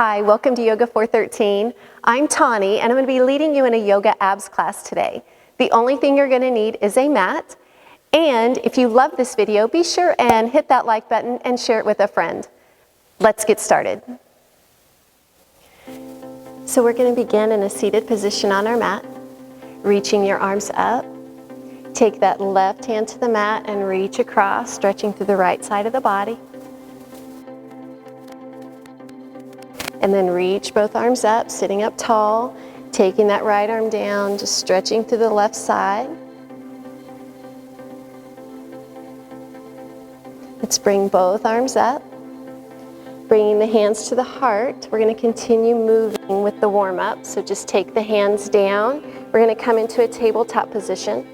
Hi, welcome to Yoga 413. I'm Tauni, and I'm going to be leading you in a yoga abs class today. The only thing you're going to need is a mat, and if you love this video, be sure and hit that like button and share it with a friend. Let's get started. So we're going to begin in a seated position on our mat, reaching your arms up. Take that left hand to the mat and reach across, stretching through the right side of the body. And then reach both arms up, sitting up tall, taking that right arm down, just stretching through the left side. Let's bring both arms up, bringing the hands to the heart. We're going to continue moving with the warm-up, so just take the hands down. We're going to come into a tabletop position,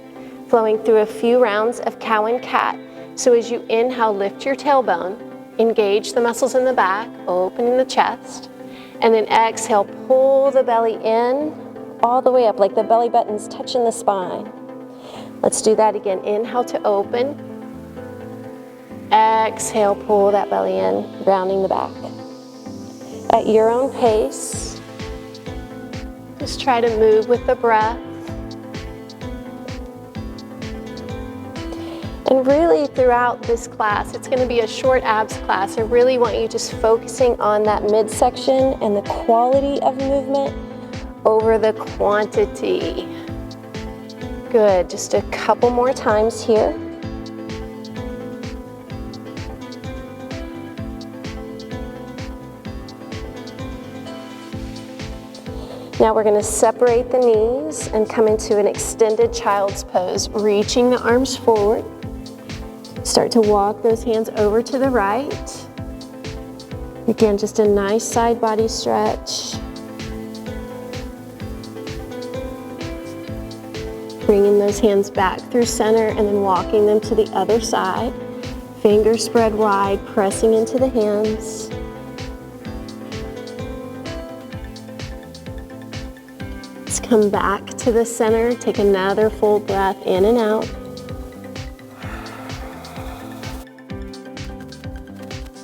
flowing through a few rounds of cow and cat. So as you inhale, lift your tailbone, engage the muscles in the back, opening the chest. And then exhale, pull the belly in, all the way up, like the belly button's touching the spine. Let's do that again. Inhale to open. Exhale, pull that belly in, rounding the back. At your own pace, just try to move with the breath. And really throughout this class, it's going to be a short abs class. I really want you just focusing on that midsection and the quality of movement over the quantity. Good, just a couple more times here. Now we're going to separate the knees and come into an extended child's pose, reaching the arms forward. Start to walk those hands over to the right. Again, just a nice side body stretch. Bringing those hands back through center and then walking them to the other side. Fingers spread wide, pressing into the hands. Let's come back to the center. Take another full breath in and out.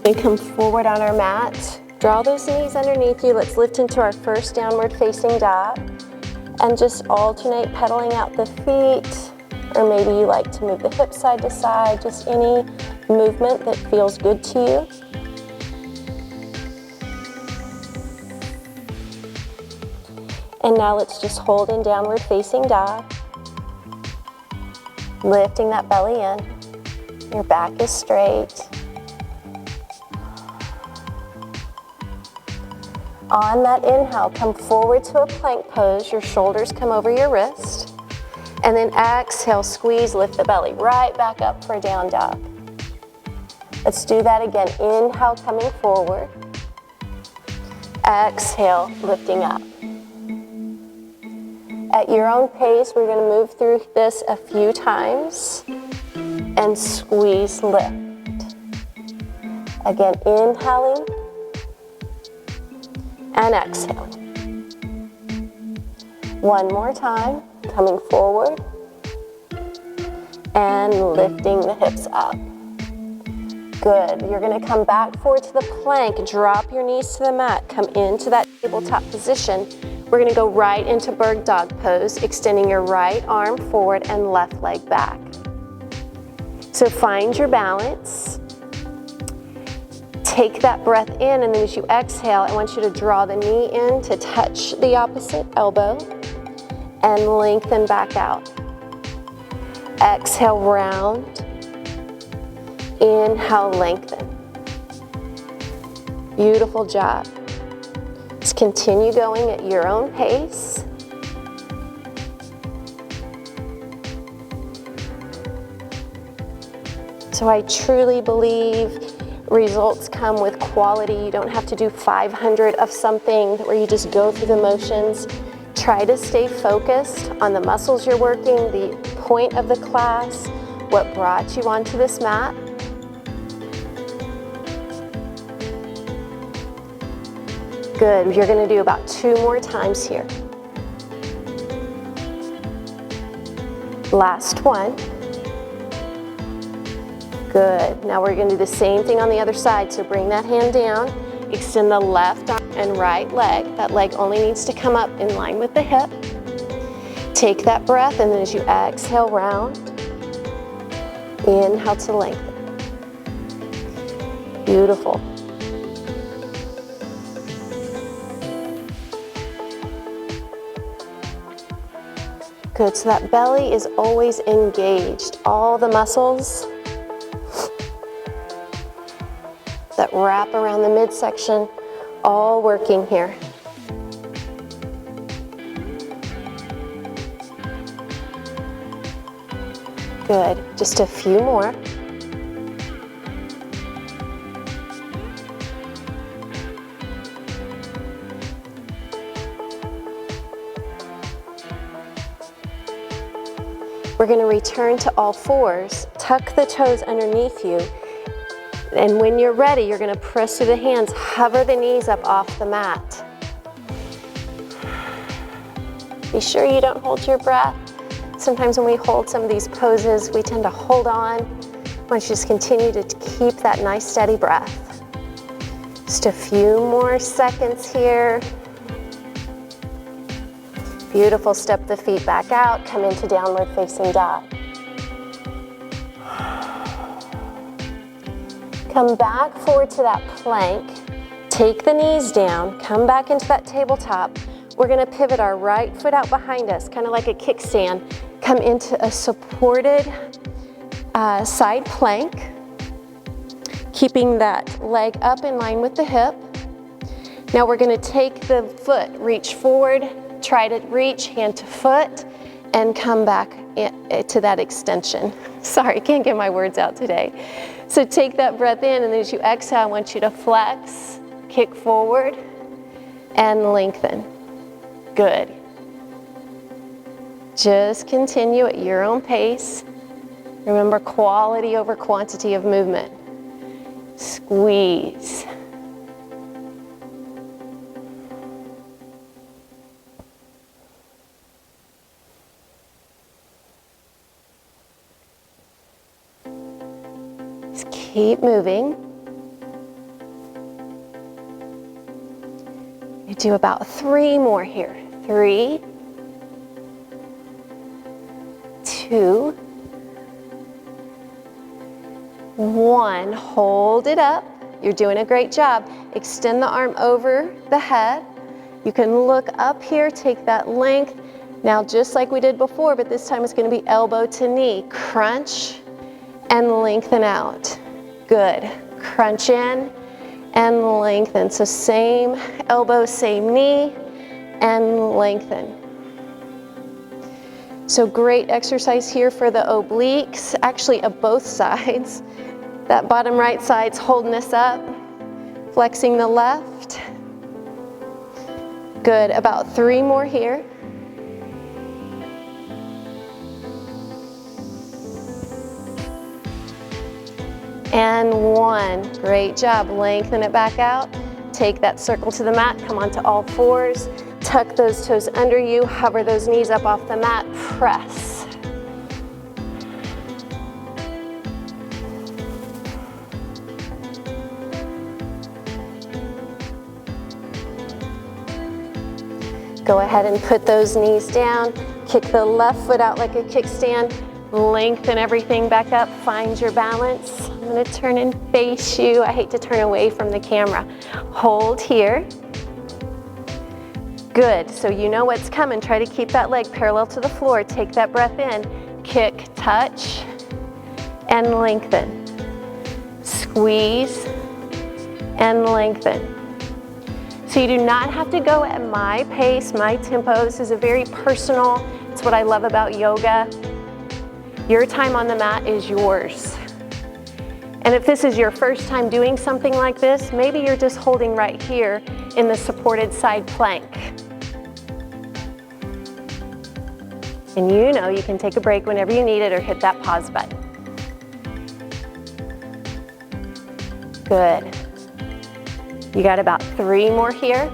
And come forward on our mat. Draw those knees underneath you. Let's lift into our first downward facing dog. And just alternate pedaling out the feet. Or maybe you like to move the hips side to side. Just any movement that feels good to you. And now let's just hold in downward facing dog. Lifting that belly in. Your back is straight. On that inhale, come forward to a plank pose. Your shoulders come over your wrist. And then exhale, squeeze, lift the belly right back up for a down dog. Let's do that again. Inhale, coming forward. Exhale, lifting up. At your own pace, we're going to move through this a few times. And squeeze, lift. Again, inhaling. And exhale. One more time, coming forward and lifting the hips up. Good. You're going to come back forward to the plank, drop your knees to the mat, come into that tabletop position. We're going to go right into bird dog pose, extending your right arm forward and left leg back. So find your balance. Take that breath in, and then as you exhale, I want you to draw the knee in to touch the opposite elbow and lengthen back out. Exhale, round. Inhale, lengthen. Beautiful job. Let's continue going at your own pace. So I truly believe results come with quality. You don't have to do 500 of something where you just go through the motions. Try to stay focused on the muscles you're working, the point of the class, what brought you onto this mat. Good. You're going to do about 2 more times here. Last one. Good. Now we're going to do the same thing on the other side. So bring that hand down, extend the left arm and right leg. That leg only needs to come up in line with the hip. Take that breath, and then as you exhale, round. Inhale to lengthen. Beautiful. Good, so that belly is always engaged. All the muscles that wrap around the midsection, all working here. Good, just a few more. We're going to return to all fours. Tuck the toes underneath you. And when you're ready, you're going to press through the hands. Hover the knees up off the mat. Be sure you don't hold your breath. Sometimes when we hold some of these poses, we tend to hold on. Why don't you just continue to keep that nice steady breath. Just a few more seconds here. Beautiful, step the feet back out, come into downward facing dog. Come back forward to that plank, take the knees down, come back into that tabletop. We're gonna pivot our right foot out behind us, kind of like a kickstand. Come into a supported side plank, keeping that leg up in line with the hip. Now we're gonna take the foot, reach forward, try to reach hand to foot, and come back to that extension. Sorry, can't get my words out today. So take that breath in, and as you exhale, I want you to flex, kick forward, and lengthen. Good. Just continue at your own pace. Remember, quality over quantity of movement. Squeeze. Just keep moving. You do about 3 more here. 3, 2, 1. Hold it up. You're doing a great job. Extend the arm over the head. You can look up here, take that length. Now, just like we did before, but this time it's going to be elbow to knee. Crunch and lengthen out. Good. Crunch in and lengthen. So same elbow, same knee, and lengthen. So great exercise here for the obliques, actually of both sides. That bottom right side's holding us up, flexing the left. Good, about 3 more here. And 1, great job. Lengthen it back out. Take that circle to the mat, come onto all fours. Tuck those toes under you, hover those knees up off the mat, press. Go ahead and put those knees down. Kick the left foot out like a kickstand. Lengthen everything back up, find your balance. I'm gonna turn and face you. I hate to turn away from the camera. Hold here. Good, so you know what's coming. Try to keep that leg parallel to the floor. Take that breath in, kick, touch, and lengthen. Squeeze, and lengthen. So you do not have to go at my pace, my tempo. This is a very personal, it's what I love about yoga. Your time on the mat is yours. And if this is your first time doing something like this, maybe you're just holding right here in the supported side plank. And you know you can take a break whenever you need it or hit that pause button. Good. You got about 3 more here.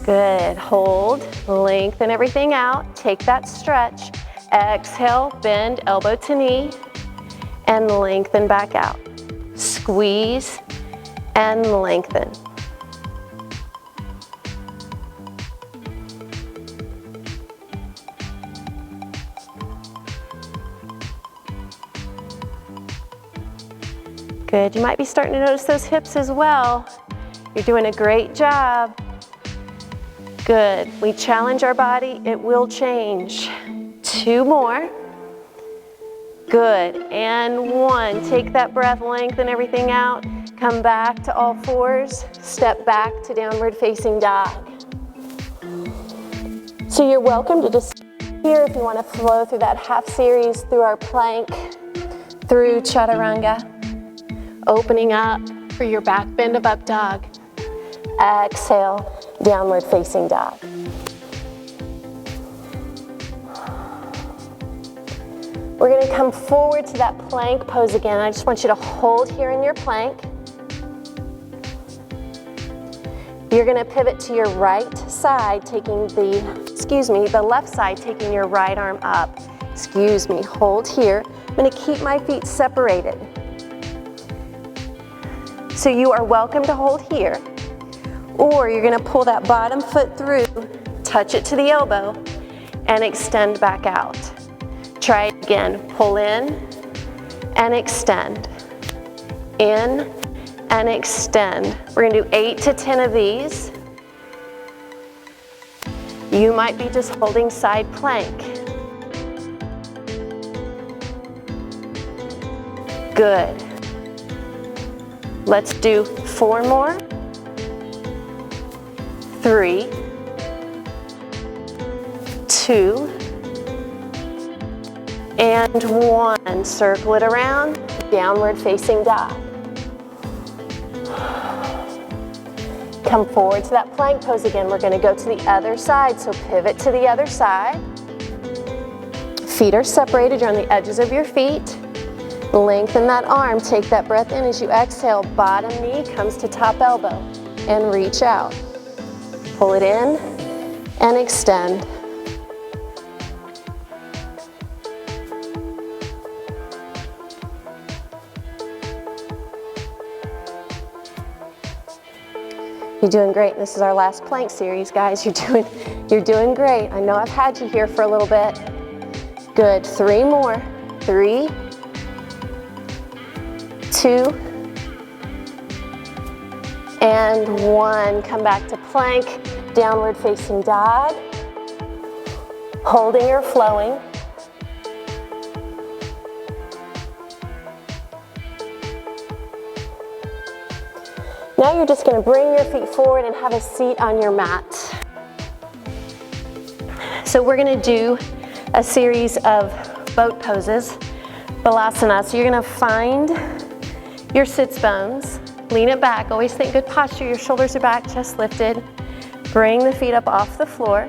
Good, hold, lengthen everything out, take that stretch. Exhale, bend elbow to knee. and lengthen back out. Squeeze and lengthen. Good, you might be starting to notice those hips as well. You're doing a great job. Good, we challenge our body, it will change. 2 more. Good, and 1. Take that breath, lengthen everything out. Come back to all fours, step back to downward facing dog. So you're welcome to just here if you want to flow through that half series through our plank, through chaturanga, opening up for your back bend of up dog. Exhale, downward facing dog. We're going to come forward to that plank pose again. I just want you to hold here in your plank. You're going to pivot to your right side, taking the left side, taking your right arm up. Hold here. I'm going to keep my feet separated. So you are welcome to hold here, or you're going to pull that bottom foot through, touch it to the elbow, and extend back out. Try it again. Pull in and extend. In and extend. We're going to do 8 to 10 of these. You might be just holding side plank. Good. Let's do 4 more. 3, 2, and 1. Circle it around, downward facing dog. Come forward to that plank pose again. We're going to go to the other side, so pivot to the other side. Feet are separated, you're on the edges of your feet. Lengthen that arm, take that breath in as you exhale. Bottom knee comes to top elbow and reach out. Pull it in and extend. You're doing great. This is our last plank series, guys. You're doing great. I know I've had you here for a little bit. Good. 3 more. 3, 2, and 1. Come back to plank, downward facing dog. Holding or flowing. Now you're just going to bring your feet forward and have a seat on your mat. So we're going to do a series of boat poses, balasana. So you're going to find your sits bones, lean it back, always think good posture, your shoulders are back, chest lifted. Bring the feet up off the floor.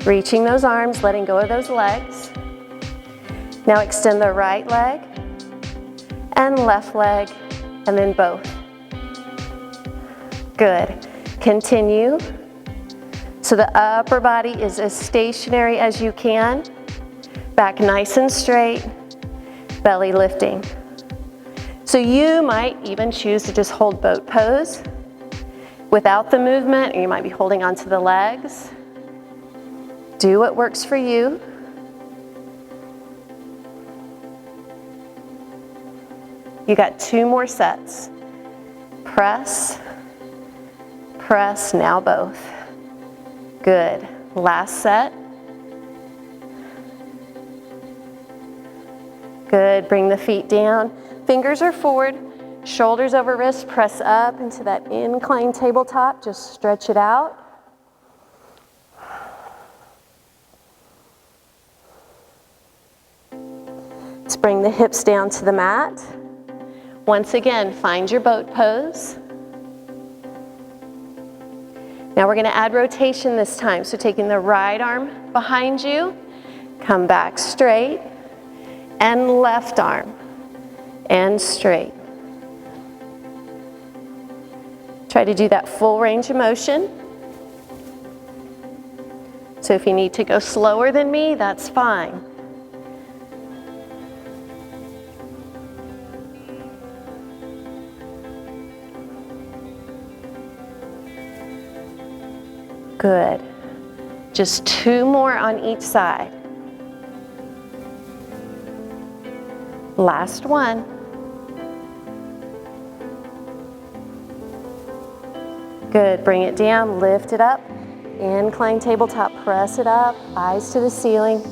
Reaching those arms, letting go of those legs. Now extend the right leg and left leg, and then both. Good. Continue. So the upper body is as stationary as you can. Back nice and straight, belly lifting. So you might even choose to just hold boat pose without the movement, or you might be holding onto the legs. Do what works for you. You got 2 more sets. Press, press, now both. Good. Last set. Good. Bring the feet down. Fingers are forward, shoulders over wrists, press up into that inclined tabletop. Just stretch it out. Let's bring the hips down to the mat. Once again, find your boat pose. Now we're going to add rotation this time. So taking the right arm behind you, come back straight, and left arm, and straight. Try to do that full range of motion. So if you need to go slower than me, that's fine. Good. Just 2 more on each side. Last one. Good. Bring it down, lift it up. Incline tabletop, press it up, eyes to the ceiling.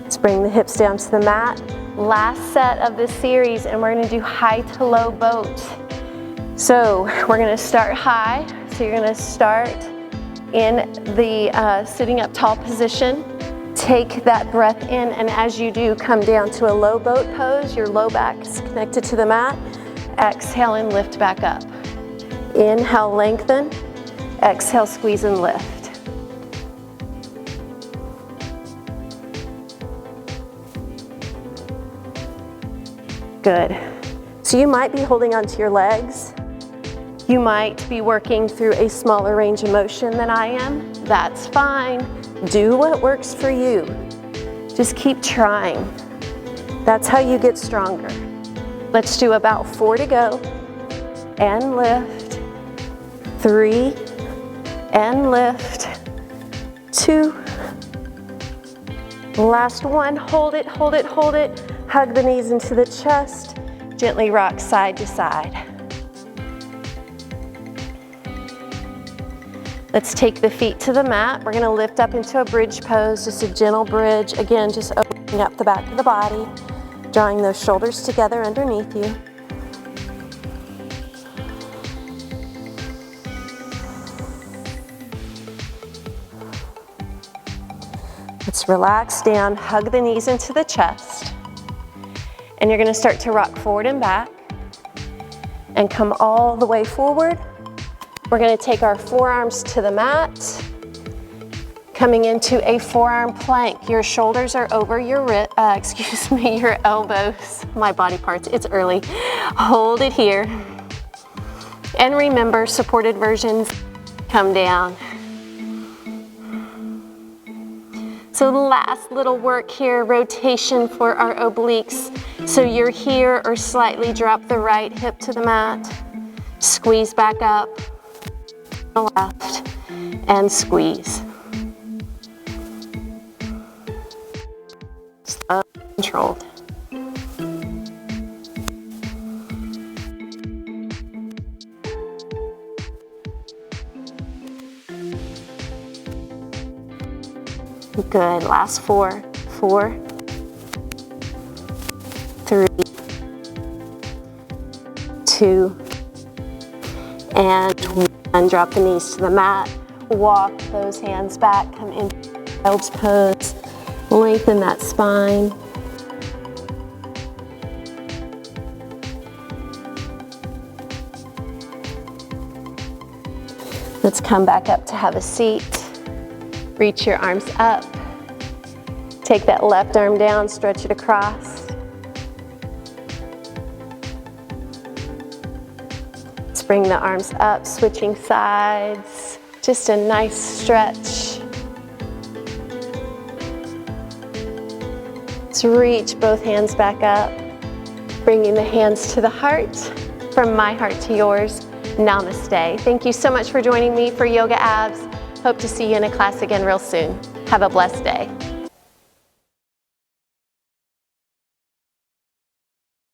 Let's bring the hips down to the mat. Last set of this series, and we're gonna do high to low boat. So we're gonna start high. So you're gonna start in the sitting up tall position. Take that breath in, and as you do, come down to a low boat pose. Your low back is connected to the mat. Exhale and lift back up. Inhale, lengthen. Exhale, squeeze and lift. Good. So you might be holding onto your legs. You might be working through a smaller range of motion than I am. That's fine. Do what works for you. Just keep trying. That's how you get stronger. Let's do about 4 to go. And lift. 3. And lift. 2. Last one. Hold it, hold it, hold it. Hug the knees into the chest. Gently rock side to side. Let's take the feet to the mat. We're gonna lift up into a bridge pose, just a gentle bridge. Again, just opening up the back of the body, drawing those shoulders together underneath you. Let's relax down, hug the knees into the chest. And you're gonna start to rock forward and back and come all the way forward. We're gonna take our forearms to the mat, coming into a forearm plank. Your shoulders are over your your elbows, my body parts, it's early. Hold it here. And remember, supported versions come down. So the last little work here, rotation for our obliques. So you're here or slightly drop the right hip to the mat, squeeze back up, left, and squeeze. Slow, controlled. Good, last 4. 4, 3, 2, and 1. Drop the knees to the mat. Walk those hands back, come into child's pose. Lengthen that spine. Let's come back up to have a seat. Reach your arms up. Take that left arm down, stretch it across. Let's bring the arms up, switching sides. Just a nice stretch. Let's reach both hands back up, bringing the hands to the heart. From my heart to yours, namaste. Thank you so much for joining me for Yoga Abs. Hope to see you in a class again real soon. Have a blessed day.